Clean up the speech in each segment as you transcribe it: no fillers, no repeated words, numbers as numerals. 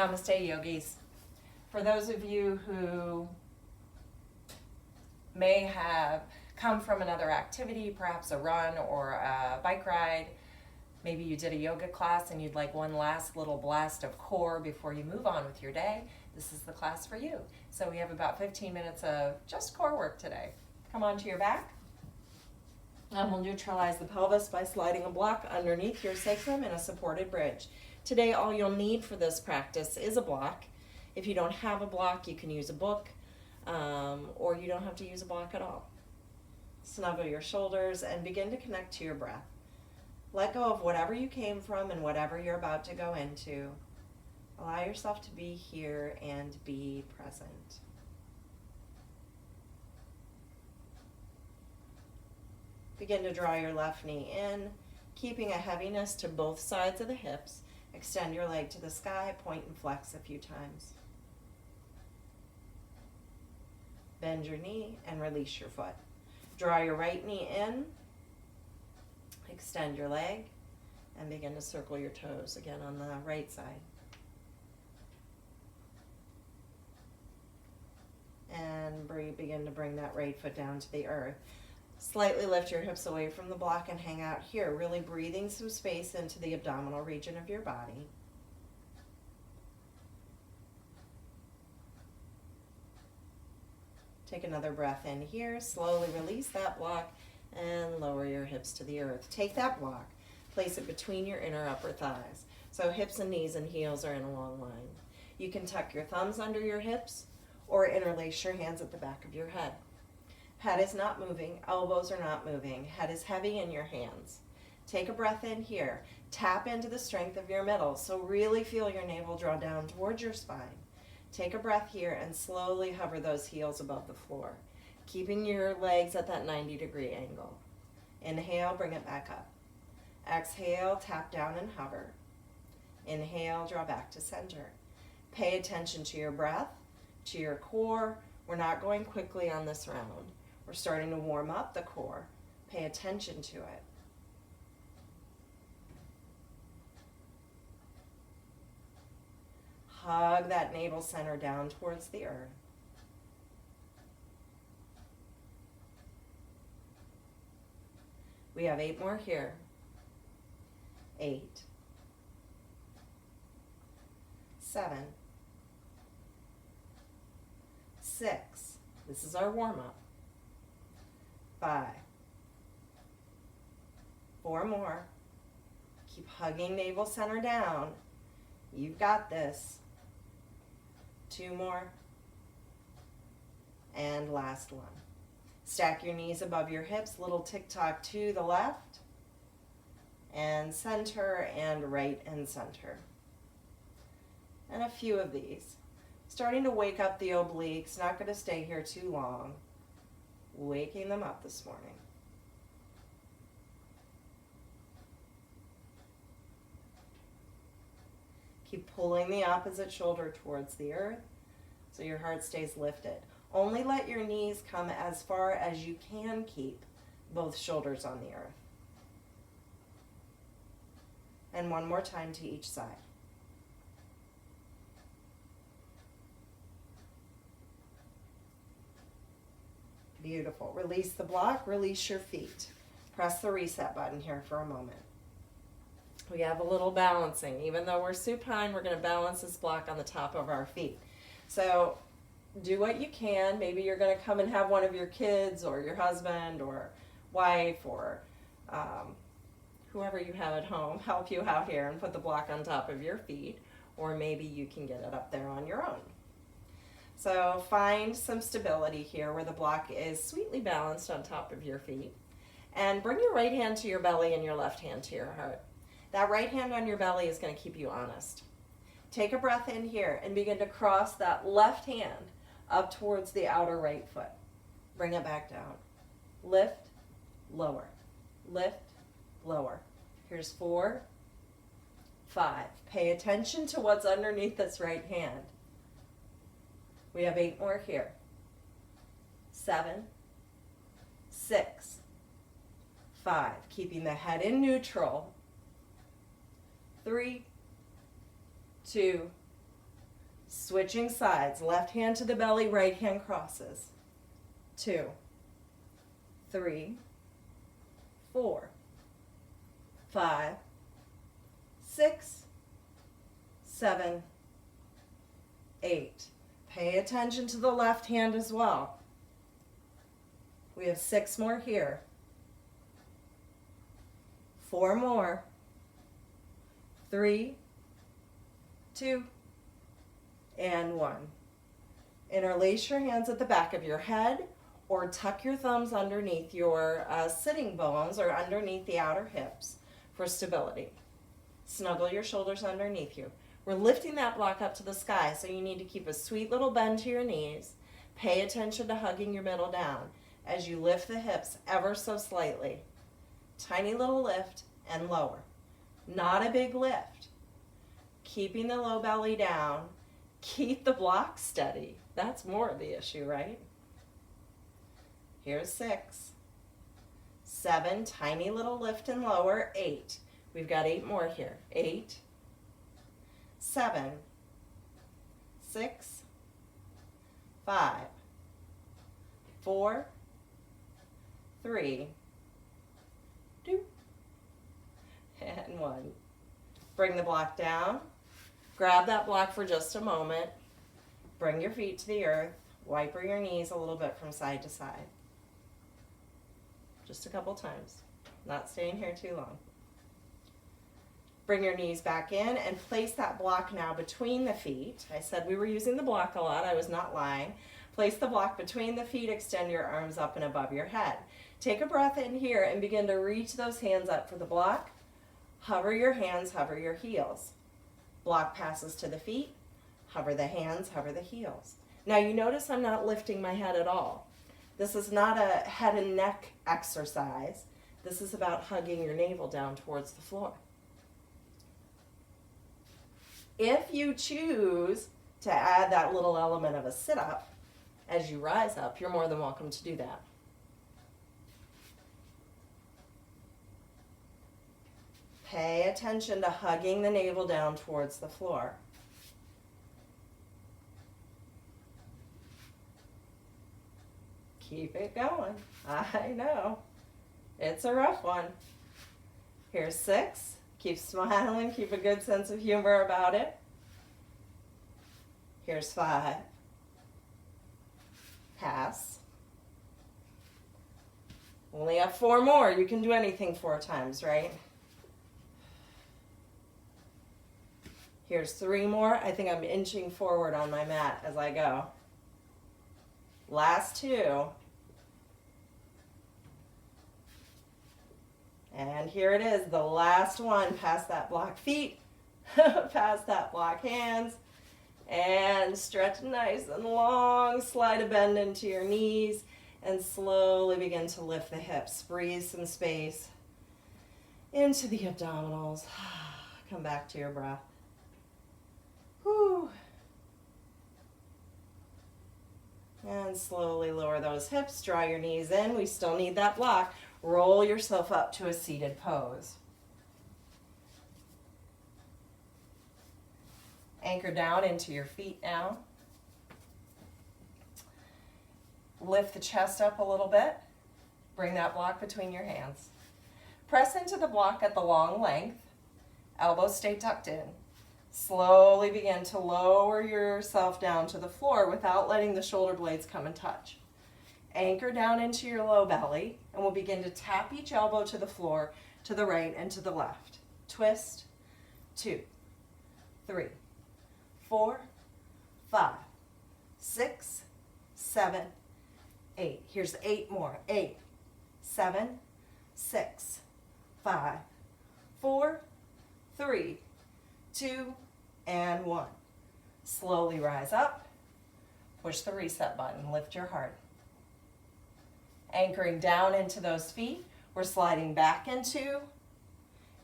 Namaste, yogis. For those of you who may have come from another activity, perhaps a run or a bike ride, maybe you did a yoga class and you'd like one last little blast of core before you move on with your day, this is the class for you. So we have about 15 minutes of just core work today. Come onto your back. And we'll neutralize the pelvis by sliding a block underneath your sacrum in a supported bridge. Today, all you'll need for this practice is a block. If you don't have a block, you can use a book, or you don't have to use a block at all. Snuggle your shoulders and begin to connect to your breath. Let go of whatever you came from and whatever you're about to go into. Allow yourself to be here and be present. Begin to draw your left knee in, keeping a heaviness to both sides of the hips. Extend your leg to the sky, point and flex a few times. Bend your knee and release your foot. Draw your right knee in, extend your leg, and begin to circle your toes again on the right side. And begin to bring that right foot down to the earth. Slightly lift your hips away from the block and hang out here, really breathing some space into the abdominal region of your body. Take another breath in here, slowly release that block and lower your hips to the earth. Take that block, place it between your inner upper thighs. So hips and knees and heels are in a long line. You can tuck your thumbs under your hips or interlace your hands at the back of your head. Head is not moving, elbows are not moving. Head is heavy in your hands. Take a breath in here. Tap into the strength of your middle, so really feel your navel draw down towards your spine. Take a breath here and slowly hover those heels above the floor, keeping your legs at that 90-degree angle. Inhale, bring it back up. Exhale, tap down and hover. Inhale, draw back to center. Pay attention to your breath, to your core. We're not going quickly on this round. We're starting to warm up the core. Pay attention to it. Hug that navel center down towards the earth. We have 8 more here. 8, 7, 6. This is our warm-up. 5. 4 more. Keep hugging navel center down. You've got this. 2 more. And last one. Stack your knees above your hips, little tick-tock to the left, and center, and right and center. And a few of these. Starting to wake up the obliques, not going to stay here too long. Waking them up this morning. Keep pulling the opposite shoulder towards the earth so your heart stays lifted. Only let your knees come as far as you can keep both shoulders on the earth. And one more time to each side. Beautiful. Release the block, release your feet. Press the reset button here for a moment. We have a little balancing. Even though we're supine, we're going to balance this block on the top of our feet. So do what you can. Maybe you're going to come and have one of your kids or your husband or wife or whoever you have at home help you out here and put the block on top of your feet. Or maybe you can get it up there on your own. So find some stability here where the block is sweetly balanced on top of your feet. And bring your right hand to your belly and your left hand to your heart. That right hand on your belly is going to keep you honest. Take a breath in here and begin to cross that left hand up towards the outer right foot. Bring it back down. Lift, lower. Lift, lower. Here's 4, 5. Pay attention to what's underneath this right hand. We have 8 more here. 7, 6, 5. Keeping the head in neutral. 3, 2, Switching sides, left hand to the belly, right hand crosses. 2, 3, 4, 5, 6, 7, 8. Pay attention to the left hand as well. We have 6 more here. 4 more. 3, 2, and 1. Interlace your hands at the back of your head or tuck your thumbs underneath your sitting bones or underneath the outer hips for stability. Snuggle your shoulders underneath you. We're lifting that block up to the sky, so you need to keep a sweet little bend to your knees. Pay attention to hugging your middle down as you lift the hips ever so slightly. Tiny little lift and lower. Not a big lift. Keeping the low belly down. Keep the block steady. That's more of the issue, right? Here's 6. 7, tiny little lift and lower. 8. We've got 8 more here. 8, 7, 6, 5, 4, 3, 2, and 1. Bring the block down. Grab that block for just a moment. Bring your feet to the earth. Wipe your knees a little bit from side to side. Just a couple times. Not staying here too long. Bring your knees back in and place that block now between the feet. I said we were using the block a lot. I was not lying. Place the block between the feet. Extend your arms up and above your head. Take a breath in here and begin to reach those hands up for the block. Hover your hands, hover your heels. Block passes to the feet. Hover the hands, hover the heels. Now you notice I'm not lifting my head at all. This is not a head and neck exercise. This is about hugging your navel down towards the floor. If you choose to add that little element of a sit-up as you rise up, you're more than welcome to do that. Pay attention to hugging the navel down towards the floor. Keep it going. I know. It's a rough one. Here's 6. Keep smiling. Keep a good sense of humor about it. Here's 5. Pass. Only have 4 more. You can do anything 4 times, right? Here's 3 more. I think I'm inching forward on my mat as I go. Last 2. And here it is, the last one. Past that block feet, past that block hands, and stretch nice and long. Slide a bend into your knees and slowly begin to lift the hips. Breathe some space into the abdominals. Come back to your breath. Whew. And slowly lower those hips, draw your knees in. We still need that block. Roll yourself up to a seated pose. Anchor down into your feet now. Lift the chest up a little bit. Bring that block between your hands. Press into the block at the long length. Elbows stay tucked in. Slowly begin to lower yourself down to the floor without letting the shoulder blades come and touch. Anchor down into your low belly, and we'll begin to tap each elbow to the floor, to the right and to the left. Twist. 2, 3, 4, 5, 6, 7, 8. Here's 8 more. 8, 7, 6, 5, 4, 3, 2, and 1. Slowly rise up. Push the reset button. Lift your heart. Anchoring down into those feet. We're sliding back into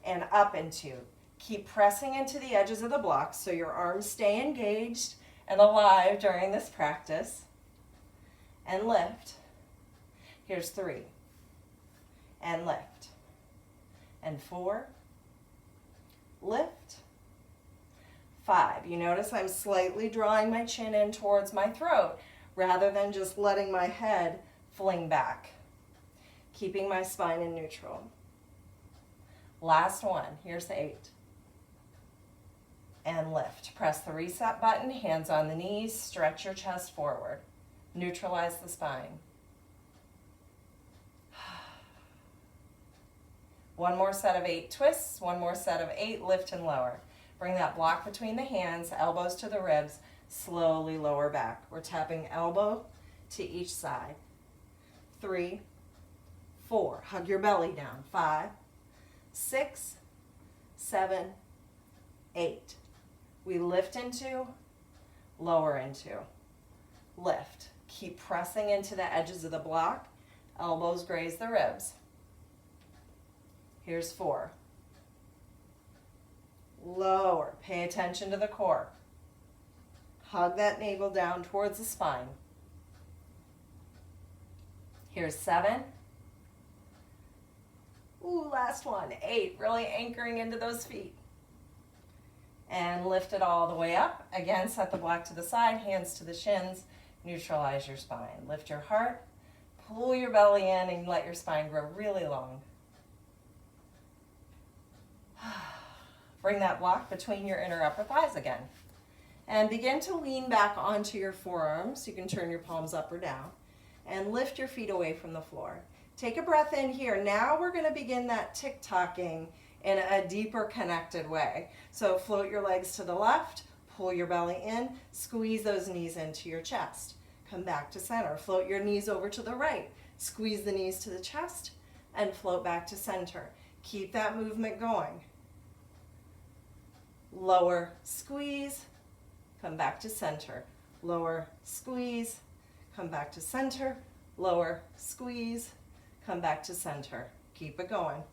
and up into. Keep pressing into the edges of the blocks so your arms stay engaged and alive during this practice. And lift. Here's 3. And lift. And 4. Lift. 5. You notice I'm slightly drawing my chin in towards my throat rather than just letting my head fling back. Keeping my spine in neutral. Last one. Here's 8. And lift. Press the reset button, hands on the knees, stretch your chest forward. Neutralize the spine. One more set of 8 twists, one more set of 8, lift and lower. Bring that block between the hands, elbows to the ribs, slowly lower back. We're tapping elbow to each side. 3, 4, hug your belly down. 5, 6, 7, 8. We lift into, lower into, lift. Keep pressing into the edges of the block. Elbows graze the ribs. Here's 4. Lower. Pay attention to the core. Hug that navel down towards the spine. Here's 7. Ooh, last one. 8. Really anchoring into those feet. And lift it all the way up. Again, set the block to the side, hands to the shins. Neutralize your spine. Lift your heart. Pull your belly in and let your spine grow really long. Bring that block between your inner upper thighs again. And begin to lean back onto your forearms. You can turn your palms up or down. And lift your feet away from the floor. Take a breath in here. Now we're going to begin that tick-tocking in a deeper connected way. So float your legs to the left, pull your belly in, squeeze those knees into your chest. Come back to center. Float your knees over to the right, squeeze the knees to the chest, and float back to center. Keep that movement going. Lower, squeeze, come back to center. Lower, squeeze, come back to center. Lower, squeeze, come back to center. Keep it going.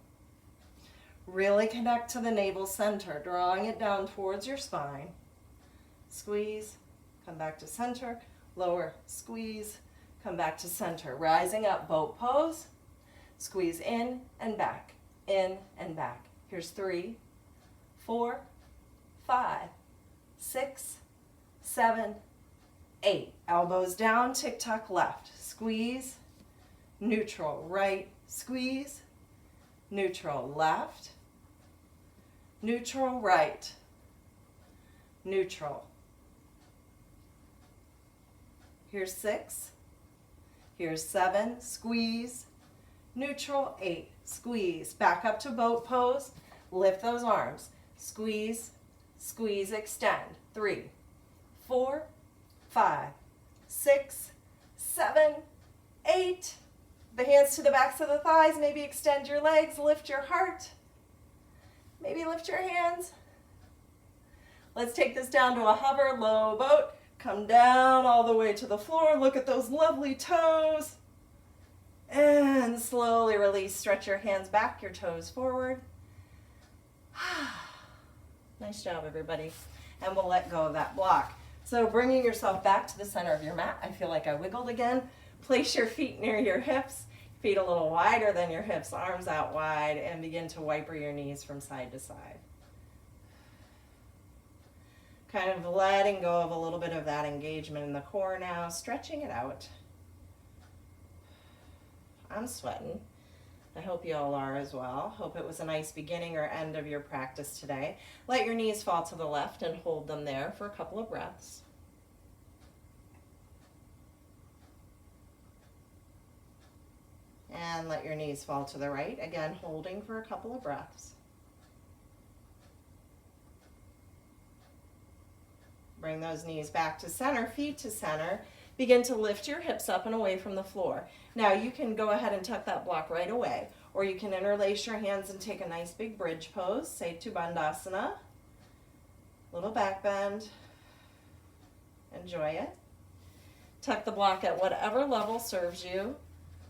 Really connect to the navel center, drawing it down towards your spine. Squeeze, come back to center. Lower, squeeze, come back to center. Rising up, boat pose. Squeeze in and back, in and back. Here's 3, 4, 5, 6, 7, 8. Elbows down, tick-tock left. Squeeze, neutral, right, squeeze, neutral, left, neutral, right, neutral. Here's 6, here's 7, squeeze, neutral, 8, squeeze. Back up to boat pose, lift those arms, squeeze, squeeze, extend. 3, 4, 5, 6, 7, 8. The hands to the backs of the thighs. Maybe extend your legs, lift your heart. Maybe lift your hands. Let's take this down to a hover, low boat. Come down all the way to the floor. Look at those lovely toes. And slowly release. Stretch your hands back, your toes forward. Nice job, everybody. And we'll let go of that block. So bringing yourself back to the center of your mat. I feel like I wiggled again. Place your feet near your hips. Feet a little wider than your hips, arms out wide, and begin to wiper your knees from side to side. Kind of letting go of a little bit of that engagement in the core now, stretching it out. I'm sweating. I hope you all are as well. Hope it was a nice beginning or end of your practice today. Let your knees fall to the left and hold them there for a couple of breaths. And let your knees fall to the right, again holding for a couple of breaths. Bring those knees back to center, feet to center. Begin to lift your hips up and away from the floor. Now you can go ahead and tuck that block right away, or you can interlace your hands and take a nice big bridge pose, Setu Bandhasana. Little back bend. Enjoy it. Tuck the block at whatever level serves you,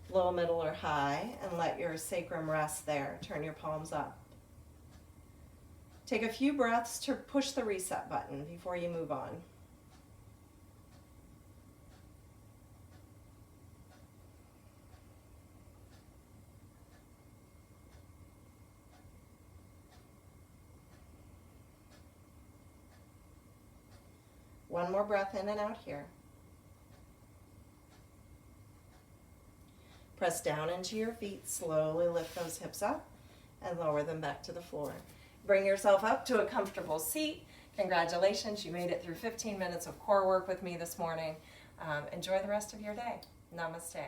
low, middle, or high, and let your sacrum rest there. Turn your palms up. Take a few breaths to push the reset button before you move on. One more breath in and out here. Press down into your feet. Slowly lift those hips up and lower them back to the floor. Bring yourself up to a comfortable seat. Congratulations, you made it through 15 minutes of core work with me this morning. Enjoy the rest of your day. Namaste.